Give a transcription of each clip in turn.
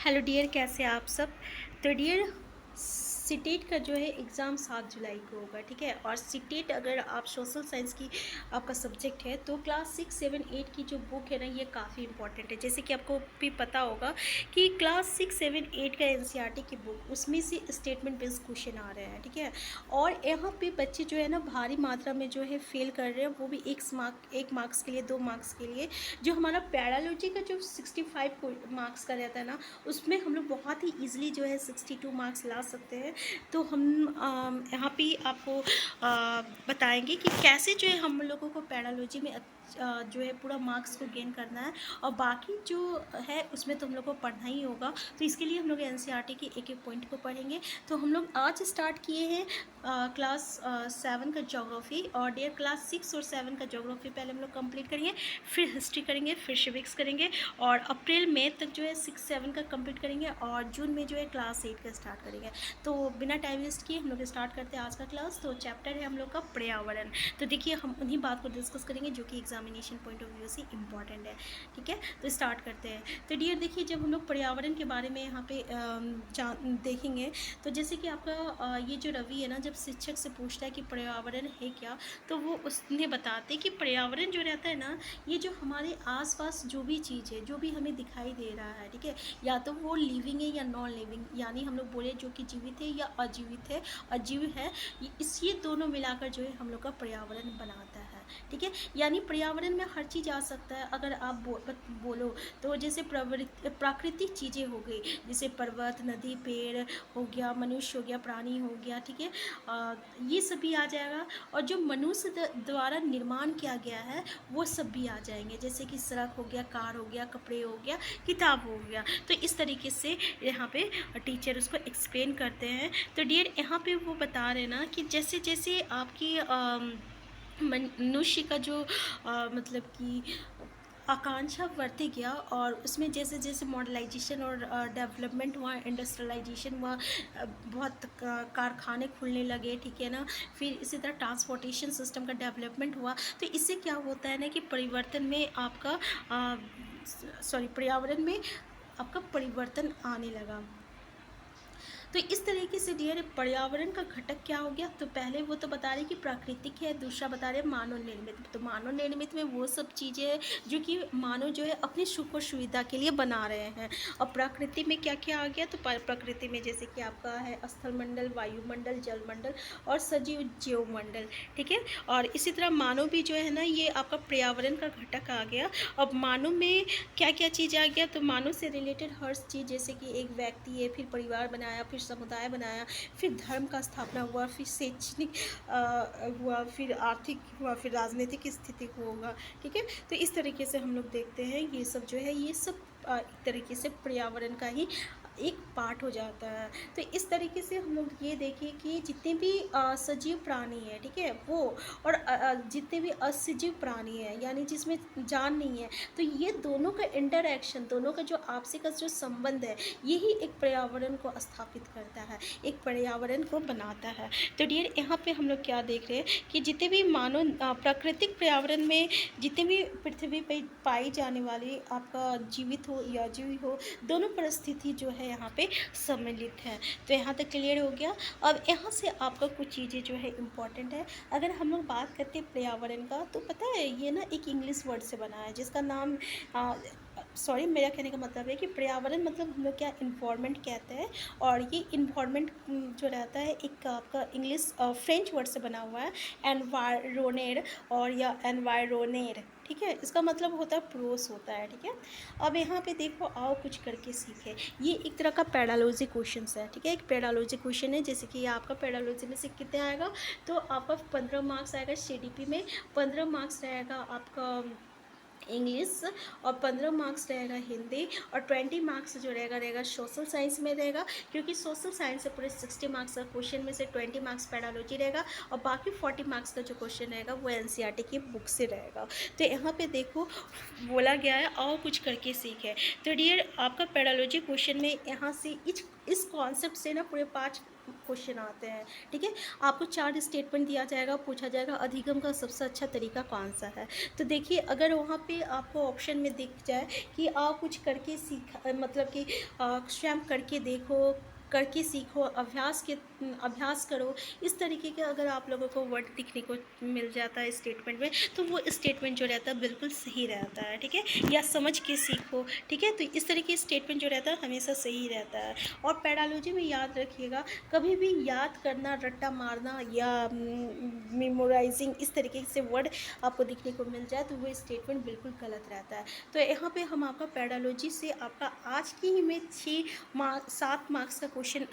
Hello dear, कैसे आप सब। तो डियर, सीटेट का जो है एग्ज़ाम 7 जुलाई को होगा, ठीक है। और सीटेट अगर आप सोशल साइंस की आपका सब्जेक्ट है तो क्लास 6, 7, 8 की जो बुक है ना, ये काफ़ी इंपॉर्टेंट है। जैसे कि आपको भी पता होगा कि क्लास 6, 7, 8 का एनसीईआरटी की बुक, उसमें से स्टेटमेंट बेस्ड क्वेश्चन आ रहे हैं, ठीक है। और यहाँ पे बच्चे जो है ना भारी मात्रा में जो है फेल कर रहे हैं, वो भी एक मार्क्स के लिए, 2 मार्क्स के लिए। जो हमारा पैरालॉजी का जो 65 मार्क्स का रहता है ना, उसमें हम लोग बहुत ही ईजिली जो है 62 मार्क्स ला सकते हैं। तो हम यहाँ पे आपको बताएंगे कि कैसे जो है हम लोगों को पैरालॉजी में जो है पूरा मार्क्स को गेन करना है। और बाकी जो है उसमें तो हम लोग को पढ़ना ही होगा। तो इसके लिए हम लोग एनसीईआरटी के एक एक पॉइंट को पढ़ेंगे। तो हम लोग आज स्टार्ट किए हैं क्लास 7 का ज्योग्राफी। और डियर, क्लास 6 और 7 का ज्योग्राफी पहले हम लोग कंप्लीट करेंगे, फिर हिस्ट्री करेंगे, फिर सिविक्स करेंगे। और अप्रैल मई तक जो है 6, 7 का कंप्लीट करेंगे और जून में जो है क्लास 8 का स्टार्ट करेंगे। तो बिना टाइम वेस्ट किए हम लोग स्टार्ट करते हैं आज का क्लास। तो चैप्टर है हम लोग का पर्यावरण। तो देखिए, हम उन्हीं बात को डिस्कस करेंगे जो कि एग्जामिनेशन पॉइंट ऑफ व्यू से इंपॉर्टेंट है, ठीक है। तो स्टार्ट करते हैं। तो डियर देखिए, जब हम लोग पर्यावरण के बारे में यहाँ पे देखेंगे, तो जैसे कि आपका ये जो रवि है ना, जब शिक्षक से पूछता है कि पर्यावरण है क्या, तो वो उसने बताते कि पर्यावरण जो रहता है ना, ये जो हमारे आसपास जो भी चीज़ है, जो भी हमें दिखाई दे रहा है, ठीक है, या तो वो लिविंग है या नॉन लिविंग, यानी हम लोग बोले जो कि जीवित है या अजीवित है, अजीव है, ये दोनों मिलाकर जो है हम लोग का पर्यावरण बनाता है, ठीक है। यानी पर्यावरण में हर चीज़ आ सकता है। अगर आप बोलो तो जैसे प्राकृतिक चीज़ें हो गई, जैसे पर्वत, नदी, पेड़ हो गया, मनुष्य हो गया, प्राणी हो गया, ठीक है, ये सब भी आ जाएगा। और जो मनुष्य द्वारा निर्माण किया गया है वो सब भी आ जाएंगे, जैसे कि सड़क हो गया, कार हो गया, कपड़े हो गया, किताब हो गया। तो इस तरीके से यहाँ पे टीचर उसको एक्सप्लेन करते हैं। तो डियर, यहाँ पे वो बता रहे ना कि जैसे जैसे आपकी मनुष्य का जो मतलब कि आकांक्षा बढ़ती गया, और उसमें जैसे जैसे मॉडर्नाइजेशन और डेवलपमेंट हुआ, इंडस्ट्रियलाइजेशन हुआ, बहुत कारखाने खुलने लगे, ठीक है ना। फिर इसी तरह ट्रांसपोर्टेशन सिस्टम का डेवलपमेंट हुआ। तो इससे क्या होता है ना कि परिवर्तन में आपका पर्यावरण में आपका परिवर्तन आने लगा। तो इस तरीके से डियर, पर्यावरण का घटक क्या हो गया, तो पहले वो तो बता रहे कि प्राकृतिक है, दूसरा बता रहे मानव निर्मित। तो मानव निर्मित में वो सब चीज़ें हैं जो कि मानव जो है अपनी सुख और सुविधा के लिए बना रहे हैं। और प्रकृति में क्या क्या आ गया, तो प्रकृति में जैसे कि आपका है स्थलमंडल, वायुमंडल, जलमंडल और सजीव जीवमंडल, ठीक है। और इसी तरह मानव भी जो है ना, ये आपका पर्यावरण का घटक आ गया। अब मानव में क्या क्या चीज़ आ गया, तो मानव से रिलेटेड हर चीज़, जैसे कि एक व्यक्ति है, फिर परिवार बनाया, फिर समुदाय बनाया, फिर धर्म का स्थापना हुआ, फिर शैक्षणिक हुआ, फिर आर्थिक हुआ, फिर राजनीतिक स्थिति होगा, ठीक है। तो इस तरीके से हम लोग देखते हैं ये सब जो है, ये सब एक तरीके से पर्यावरण का ही एक पार्ट हो जाता है। तो इस तरीके से हम लोग ये देखिए कि जितने भी सजीव प्राणी है, ठीक है, वो और जितने भी असजीव प्राणी है, यानी जिसमें जान नहीं है, तो ये दोनों का इंटरैक्शन, दोनों का जो आपसी का जो संबंध है, यही एक पर्यावरण को स्थापित करता है, एक पर्यावरण को बनाता है। तो डियर, यहाँ पे हम लोग क्या देख रहे हैं कि जितने भी मानव प्राकृतिक पर्यावरण में जितने भी पृथ्वी पर पाई जाने वाली आपका जीवित हो या अजीवित हो, दोनों परिस्थिति जो है यहाँ पे सम्मिलित है। तो यहाँ तक क्लियर हो गया। अब यहाँ से आपका कुछ चीज़ें जो है इम्पॉर्टेंट है। अगर हम लोग बात करते हैं पर्यावरण का, तो पता है ये ना एक इंग्लिश वर्ड से बना है, जिसका नाम मेरा कहने का मतलब है कि पर्यावरण मतलब हम लोग क्या इन्वायरमेंट कहते हैं। और ये इन्वायरमेंट जो रहता है एक आपका इंग्लिश फ्रेंच वर्ड से बना हुआ है, एनवायरोनेर और या एनवायरोनेर, ठीक है। इसका मतलब होता है प्रोस होता है, ठीक है। अब यहाँ पे देखो, आओ कुछ करके सीखे। ये एक तरह का पेडालॉजी क्वेश्चन है, ठीक है। एक पेडालॉजी क्वेश्चन है, जैसे कि आपका पेडालॉजी में से कितने आएगा, तो आपका 15 मार्क्स आएगा सीडीपी में, 15 मार्क्स रहेगा आपका इंग्लिश, और 15 मार्क्स रहेगा हिंदी, और 20 मार्क्स जो रहेगा सोशल साइंस में रहेगा, क्योंकि सोशल साइंस से पूरे 60 मार्क्स का क्वेश्चन में से 20 मार्क्स पेडालॉजी रहेगा, और बाकी 40 मार्क्स का जो क्वेश्चन रहेगा वो एनसीईआरटी की बुक से रहेगा। तो यहाँ पे देखो बोला गया है आओ कुछ करके सीखे। तो डियर, आपका पेडालॉजी क्वेश्चन में यहाँ से इस कॉन्सेप्ट से ना पूरे क्वेश्चन आते हैं, ठीक है। आपको 4 स्टेटमेंट दिया जाएगा, पूछा जाएगा अधिगम का सबसे अच्छा तरीका कौन सा है। तो देखिए अगर वहाँ पे आपको ऑप्शन में दिख जाए कि आप कुछ करके मतलब कि स्वयं करके देखो, करके सीखो, अभ्यास करो, इस तरीके के अगर आप लोगों को वर्ड दिखने को मिल जाता है स्टेटमेंट में, तो वो स्टेटमेंट जो रहता है बिल्कुल सही रहता है, ठीक है। या समझ के सीखो, ठीक है। तो इस तरह के स्टेटमेंट जो रहता है हमेशा सही रहता है। और पैडालॉजी में याद रखिएगा, कभी भी याद करना, रट्टा मारना या मेमोराइजिंग इस तरीके से वर्ड आपको दिखने को मिल जाए तो वो स्टेटमेंट बिल्कुल गलत रहता है। तो यहाँ पे हम आपका पैडालॉजी से आपका आज की ही में 7 मार्क्स का क्वेश्चन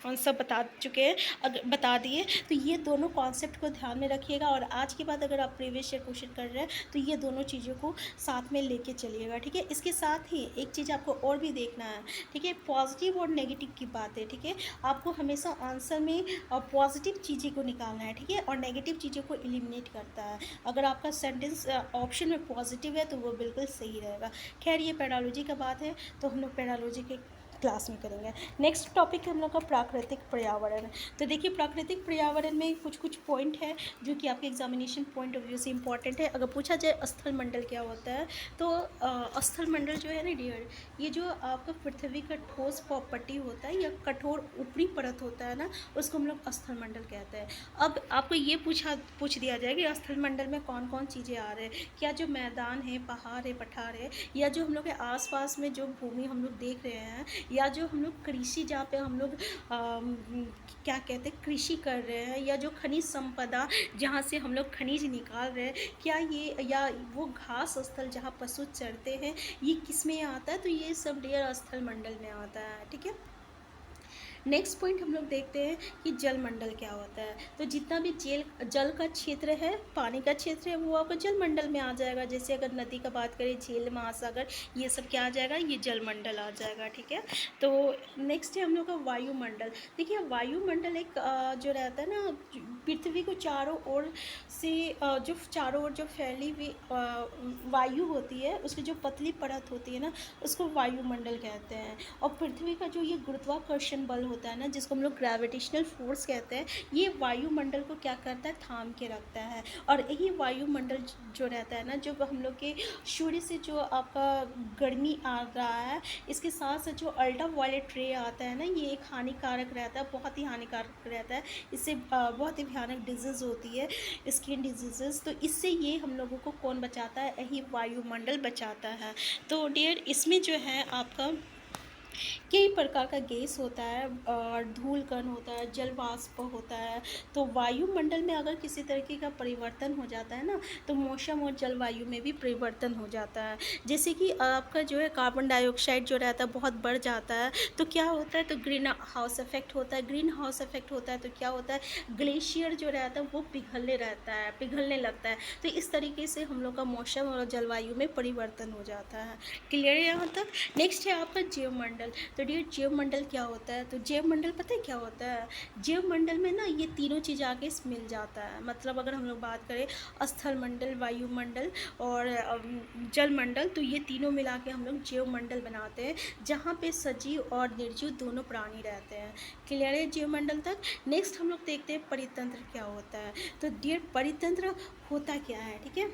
आंसर बता चुके हैं, अगर बता दिए। तो ये दोनों कॉन्सेप्ट को ध्यान में रखिएगा और आज के बाद अगर आप प्रीवियस ईयर क्वेश्चन कर रहे हैं तो ये दोनों चीज़ों को साथ में लेके चलिएगा, ठीक है। इसके साथ ही एक चीज़ आपको और भी देखना है, ठीक है, पॉजिटिव और नेगेटिव की बात है, ठीक है। आपको हमेशा आंसर में पॉजिटिव चीज़ें को निकालना है, ठीक है, और नेगेटिव चीज़ों को एलिमिनेट करता है। अगर आपका सेंटेंस ऑप्शन में पॉजिटिव है तो वो बिल्कुल सही रहेगा। खैर ये पैडालॉजी का बात है, तो हम लोग पैडालॉजी के क्लास में करेंगे। नेक्स्ट टॉपिक है हम लोग का प्राकृतिक पर्यावरण। तो देखिए प्राकृतिक पर्यावरण में कुछ कुछ पॉइंट है जो कि आपके एग्जामिनेशन पॉइंट ऑफ व्यू से इंपॉर्टेंट है। अगर पूछा जाए स्थल मंडल क्या होता है, तो स्थल मंडल जो है ना डियर, ये जो आपका पृथ्वी का ठोस प्रॉपर्टी होता है या कठोर ऊपरी परत होता है ना, उसको हम लोग स्थल मंडल कहते हैं। अब आपको ये पूछ दिया जाए कि स्थल मंडल में कौन कौन चीज़ें आ रहे हैं, क्या जो मैदान है, पहाड़ है, पठार है, या जो हम लोग के आसपास में जो भूमि हम लोग देख रहे हैं, या जो हम लोग कृषि जहाँ पे हम लोग क्या कहते हैं कृषि कर रहे हैं, या जो खनिज संपदा जहाँ से हम लोग खनिज निकाल रहे हैं, क्या ये, या वो घास स्थल जहाँ पशु चरते हैं, ये किस में आता है, तो ये सब डियर स्थल मंडल में आता है, ठीक है। नेक्स्ट पॉइंट हम लोग देखते हैं कि जल मंडल क्या होता है। तो जितना भी जल का क्षेत्र है, पानी का क्षेत्र है, वो आपका जल मंडल में आ जाएगा। जैसे अगर नदी का बात करें, झील, महासागर, ये सब क्या आ जाएगा, ये जल मंडल आ जाएगा, ठीक है। तो नेक्स्ट है हम लोग का वायुमंडल। देखिए वायुमंडल एक जो रहता है ना, पृथ्वी को चारों ओर से जो चारों ओर जो फैली हुई वायु होती है, उसकी जो पतली परत होती है ना, उसको वायुमंडल कहते हैं। और पृथ्वी का जो ये गुरुत्वाकर्षण बल होता है ना, जिसको हम लोग ग्रेविटेशनल फोर्स कहते हैं, ये वायुमंडल को क्या करता है, थाम के रखता है। और यही वायुमंडल जो रहता है ना, जो हम लोग के सूर्य से जो आपका गर्मी आ रहा है, इसके साथ साथ जो अल्ट्रा वायलेट रे आता है ना, ये एक हानिकारक रहता है, बहुत ही हानिकारक रहता है। इससे बहुत ही भयानक डिजीज़ होती है, स्किन डिजीज़। तो इससे ये हम लोगों को कौन बचाता है, यही वायुमंडल बचाता है। तो डियर इसमें जो है आपका कई प्रकार का गैस होता है, और धूल कण होता है, जल वाष्प होता है। तो वायुमंडल में अगर किसी तरीके का परिवर्तन हो जाता है ना, तो मौसम और जलवायु में भी परिवर्तन हो जाता है। जैसे कि आपका जो है कार्बन डाइऑक्साइड जो रहता है बहुत बढ़ जाता है, तो क्या होता है, तो ग्रीन हाउस इफेक्ट होता है। ग्रीन हाउस इफेक्ट होता है तो क्या होता है, ग्लेशियर जो रहता है वो पिघलने लगता है। तो इस तरीके से हम लोग का मौसम और जलवायु में परिवर्तन हो जाता है। क्लियर है यहाँ तक। नेक्स्ट है आपका जीवमंडल। तो डियर जीवमंडल क्या होता है, तो जीवमंडल पता है क्या होता है, जीवमंडल में ना ये तीनों चीज़ आके मिल जाता है। मतलब अगर हम लोग बात करें स्थल मंडल, वायुमंडल और जल मंडल, तो ये तीनों मिला के हम लोग जीवमंडल बनाते हैं, जहाँ पे सजीव और निर्जीव दोनों प्राणी रहते हैं। क्लियर है जीवमंडल तक। नेक्स्ट हम लोग देखते हैं परितंत्र क्या होता है। तो डियर परितंत्र होता क्या है, ठीक है।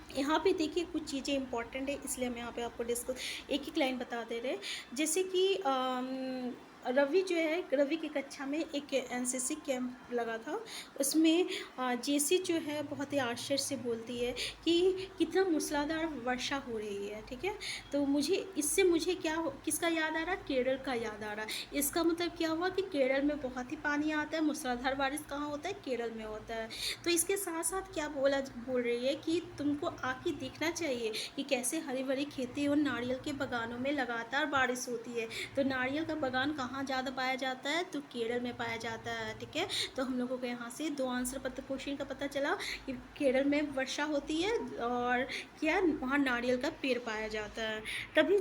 यहाँ पे देखिए कुछ चीज़ें इंपॉर्टेंट है, इसलिए हम यहाँ पे आपको डिस्कस एक लाइन बता दे रहे हैं। जैसे कि रवि जो है, रवि की कक्षा में एक एनसीसी कैंप लगा था। उसमें जेसी जो है बहुत ही आश्चर्य से बोलती है कि कितना मूसलाधार वर्षा हो रही है, ठीक है। तो मुझे किसका याद आ रहा, केरल का याद आ रहा। इसका मतलब क्या हुआ कि केरल में बहुत ही पानी आता है, मूसलाधार बारिश कहाँ होता है, केरल में होता है। तो इसके साथ साथ क्या बोल रही है कि तुमको आके देखना चाहिए कि कैसे हरी भरी खेती और नारियल के बागानों में लगातार बारिश होती है। तो नारियल का बागान कहाँ ज़्यादा पाया जाता है, तो केरल में पाया जाता है, ठीक है। तो हम लोगों को यहाँ से 2 आंसर क्वेश्चन का पता चला कि केरल में वर्षा होती है और क्या वहाँ नारियल का पेड़ पाया जाता है। तभी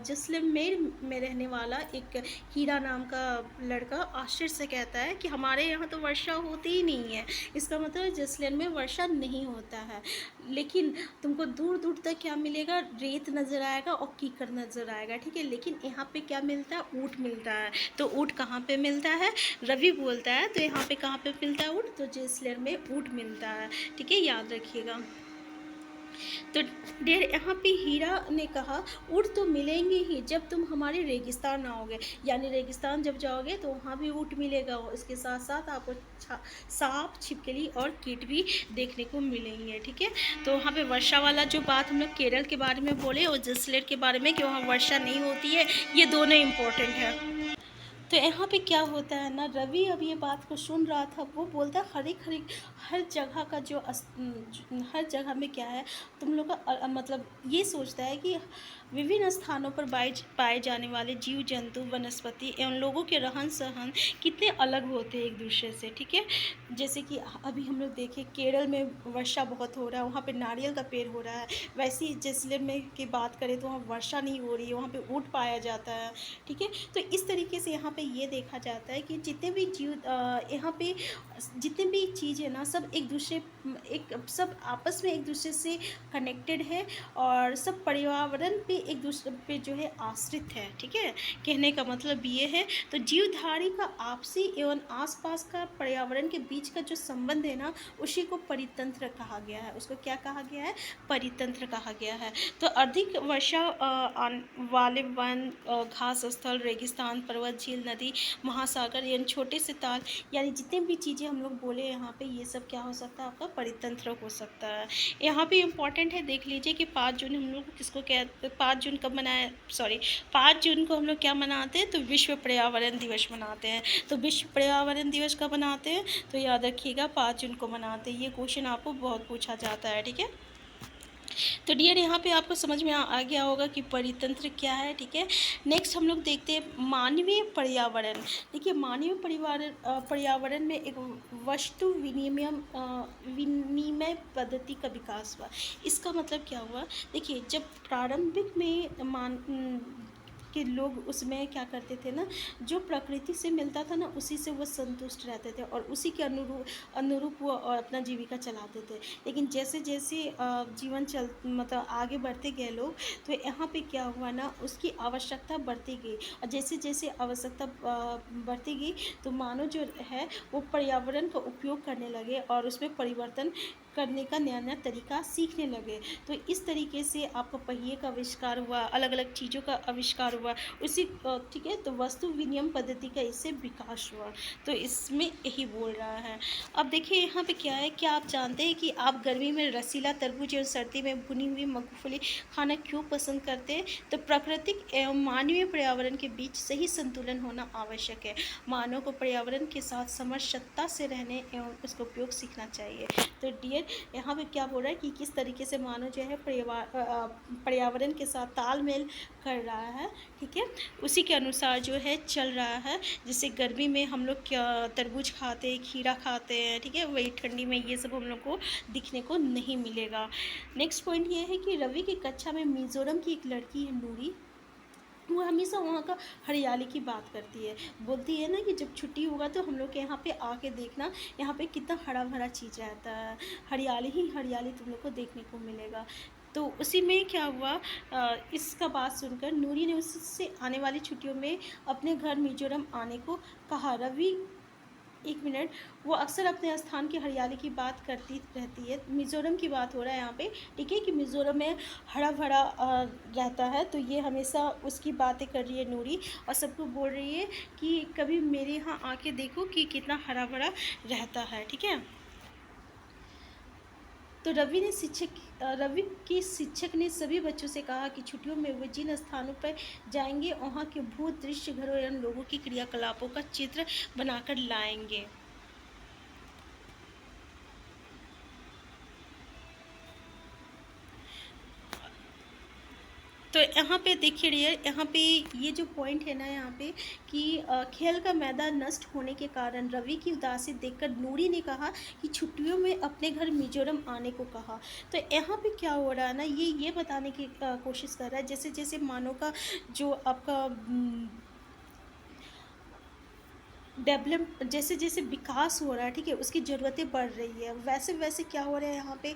जैसलमेर में रहने वाला एक हीरा नाम का लड़का आश्चर्य से कहता है कि हमारे यहाँ तो वर्षा होती ही नहीं है। इसका मतलब जैसलमेर में वर्षा नहीं होता है। लेकिन तुमको दूर दूर तक क्या मिलेगा, रेत नज़र आएगा और कीकर नज़र आएगा, ठीक है। लेकिन यहाँ पे क्या मिलता है, ऊँट मिलता है। तो ऊँट कहाँ पे मिलता है, रवि बोलता है, तो यहाँ पे कहाँ पे मिलता है ऊँट, तो जेसलर में ऊँट मिलता है, ठीक है, याद रखिएगा। तो डेढ़ यहाँ पे हीरा ने कहा ऊँट तो मिलेंगे ही जब तुम हमारे रेगिस्तान आओगे, यानी रेगिस्तान जब जाओगे तो वहाँ भी ऊँट मिलेगा, और इसके साथ साथ आपको सांप, छिपकली और कीट भी देखने को मिलेंगे, ठीक है। तो वहाँ पे वर्षा वाला जो बात हम लोग केरल के बारे में बोले और जैसलमेर के बारे में कि वहाँ वर्षा नहीं होती है, ये दोनों इम्पोर्टेंट है। तो यहाँ पे क्या होता है ना, रवि अब ये बात को सुन रहा था, वो बोलता हर जगह का हर जगह में क्या है तुम लोग का मतलब ये सोचता है कि विभिन्न स्थानों पर पाए जाने वाले जीव जंतु, वनस्पति एवं लोगों के रहन सहन कितने अलग होते हैं एक दूसरे से, ठीक है। जैसे कि अभी हम लोग देखें केरल में वर्षा बहुत हो रहा है, वहाँ पे नारियल का पेड़ हो रहा है, वैसे ही जैसलमेर की बात करें तो वहाँ वर्षा नहीं हो रही है, वहाँ पे ऊँट पाया जाता है, ठीक है। तो इस तरीके से यहाँ पे ये देखा जाता है कि जितने भी जीव यहाँ पे जितने भी चीज़ है ना, सब आपस में एक दूसरे से कनेक्टेड है, और सब पर्यावरण पे एक दूसरे पे जो है आश्रित है, ठीक है। कहने का मतलब ये है, तो जीवधारी का आपसी एवं आसपास का पर्यावरण के बीच का जो संबंध है ना, उसी को परितंत्र कहा गया है। उसको क्या कहा गया है, परितंत्र कहा गया है। तो अधिक वर्षा वाले वन, घास स्थल, रेगिस्तान, पर्वत, झील, नदी, महासागर यानी छोटे से ताल, यानी जितने भी चीज़ें हम लोग बोले यहाँ पे, ये सब क्या हो सकता है, आपका परितंत्र हो सकता है। यहाँ पे इम्पॉर्टेंट है, देख लीजिए कि 5 जून हम लोग किसको कहते, 5 जून कब मनाया, 5 जून को हम लोग क्या मनाते हैं, तो विश्व पर्यावरण दिवस मनाते हैं। तो विश्व पर्यावरण दिवस कब मनाते हैं, तो याद रखिएगा 5 जून को मनाते हैं। ये क्वेश्चन आपको बहुत पूछा जाता है, ठीक है। तो डियर यहाँ पे आपको समझ में आ गया होगा कि परितंत्र क्या है, ठीक है। नेक्स्ट हम लोग देखते हैं मानवीय पर्यावरण। देखिए मानवीय पर्यावरण में एक वस्तु विनिमय पद्धति का विकास हुआ। इसका मतलब क्या हुआ, देखिए जब प्रारंभिक में कि लोग उसमें क्या करते थे ना, जो प्रकृति से मिलता था ना, उसी से वो संतुष्ट रहते थे और उसी के अनुरूप वो अपना जीविका चलाते थे। लेकिन जैसे जैसे जीवन मतलब आगे बढ़ते गए लोग, तो यहाँ पे क्या हुआ ना, उसकी आवश्यकता बढ़ती गई, और जैसे जैसे आवश्यकता बढ़ती गई तो मानव जो है वो पर्यावरण का उपयोग करने लगे और उसमें परिवर्तन करने का नया नया तरीका सीखने लगे। तो इस तरीके से आपका पहिए का आविष्कार हुआ, अलग अलग चीज़ों का आविष्कार हुआ, उसी ठीक है। तो वस्तु विनिमय पद्धति का इससे विकास हुआ, तो इसमें यही बोल रहा है। अब देखिए यहाँ पे क्या है, क्या आप जानते हैं कि आप गर्मी में रसीला तरबूज और सर्दी में भुनी हुई मूंगफली खाना क्यों पसंद करते हैं? तो प्राकृतिक एवं मानवीय पर्यावरण के बीच सही संतुलन होना आवश्यक है। मानव को पर्यावरण के साथ समरसता से रहने एवं उसका उपयोग सीखना चाहिए। तो डियर यहाँ पे क्या बोल रहा है कि किस तरीके से मानव जो है पर्यावरण के साथ तालमेल कर रहा है, ठीक है, उसी के अनुसार जो है चल रहा है। जैसे गर्मी में हम लोग क्या तरबूज खाते हैं, खीरा खाते हैं, ठीक है, वही ठंडी में ये सब हम लोग को दिखने को नहीं मिलेगा। नेक्स्ट पॉइंट ये है कि रवि की कक्षा में मिजोरम की एक लड़की है नूरी, वो हमेशा वहाँ का हरियाली की बात करती है, बोलती है ना कि जब छुट्टी होगा तो हम लोग के यहाँ पे आके देखना, यहाँ पे कितना हरा भरा चीज़ रहता है, हरियाली ही हरियाली तुम लोग को देखने को मिलेगा। तो उसी में क्या हुआ, इसका बात सुनकर नूरी ने उससे आने वाली छुट्टियों में अपने घर मिजोरम आने को कहा। रवि एक मिनट, वो अक्सर अपने स्थान की हरियाली की बात करती रहती है। मिज़ोरम की बात हो रहा है यहाँ पे, ठीक है, कि मिज़ोरम में हरा भरा रहता है, तो ये हमेशा उसकी बातें कर रही है नूरी, और सबको बोल रही है कि कभी मेरे यहाँ आके देखो कि कितना हरा भरा रहता है, ठीक है। तो रवि की शिक्षक ने सभी बच्चों से कहा कि छुट्टियों में वे जिन स्थानों पर जाएंगे वहाँ के भू दृश्य, घरों एवं लोगों की क्रियाकलापों का चित्र बनाकर लाएंगे। तो यहाँ पे देखिए डियर, यहाँ पे ये जो पॉइंट है ना यहाँ पे कि खेल का मैदान नष्ट होने के कारण रवि की उदासी देखकर नूरी ने कहा कि छुट्टियों में अपने घर मिजोरम आने को कहा। तो यहाँ पे क्या हो रहा है ना, ये बताने की कोशिश कर रहा है, जैसे जैसे मानव का जो आपका डेवलप जैसे जैसे विकास हो रहा है, ठीक है, उसकी ज़रूरतें बढ़ रही है, वैसे वैसे क्या हो रहा है यहाँ पे,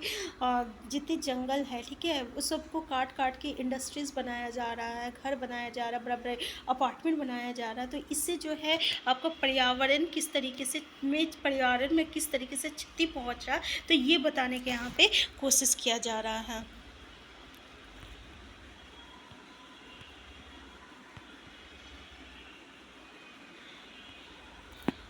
जितने जंगल है, ठीक है, उस सबको काट काट के इंडस्ट्रीज़ बनाया जा रहा है, घर बनाया जा रहा है, बड़ा बड़े अपार्टमेंट बनाया जा रहा है। तो इससे जो है आपका पर्यावरण किस तरीके से पर्यावरण में किस तरीके से क्षति पहुँच रहा है, तो ये बताने के यहाँ पे कोशिश किया जा रहा है।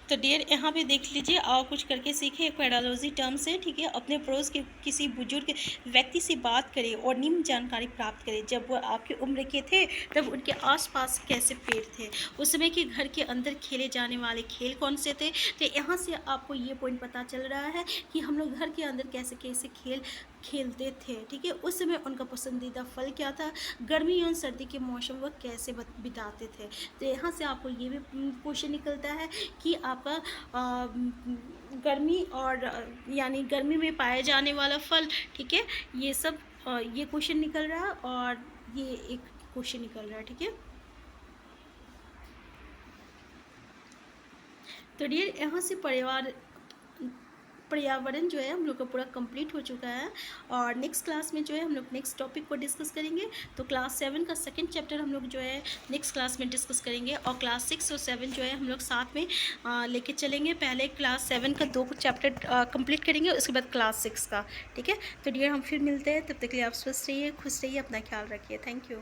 तो डियर यहाँ पे देख लीजिए, आओ कुछ करके सीखें। एक पेडालॉजी टर्म्स है, ठीक है, अपने पड़ोस के किसी बुजुर्ग व्यक्ति से बात करें और निम्न जानकारी प्राप्त करें। जब वो आपकी उम्र के थे तब उनके आसपास कैसे पेड़ थे, उस समय के घर के अंदर खेले जाने वाले खेल कौन से थे। तो यहाँ से आपको ये पॉइंट पता चल रहा है कि हम लोग घर के अंदर कैसे कैसे खेल खेलते थे, ठीक है। उस समय उनका पसंदीदा फल क्या था, गर्मी और सर्दी के मौसम वह कैसे बिताते थे। तो यहाँ से आपको ये भी क्वेश्चन निकलता है कि आपका गर्मी और यानी गर्मी में पाए जाने वाला फल, ठीक है, ये सब ये क्वेश्चन निकल रहा है और ये एक क्वेश्चन निकल रहा है, ठीक है। तो डियर यहाँ से पर्यावरण जो है हम लोग का पूरा कंप्लीट हो चुका है, और नेक्स्ट क्लास में जो है हम लोग नेक्स्ट टॉपिक को डिस्कस करेंगे। तो क्लास 7 का सेकंड चैप्टर हम लोग जो है नेक्स्ट क्लास में डिस्कस करेंगे, और क्लास 6 और 7 जो है हम लोग साथ में लेके चलेंगे। पहले क्लास 7 का 2 चैप्टर कंप्लीट करेंगे, उसके बाद क्लास 6 का, ठीक है। तो डियर हम फिर मिलते हैं, तब तक के लिए आप स्वस्थ रहिए, खुश रहिए, अपना ख्याल रखिए। Thank you.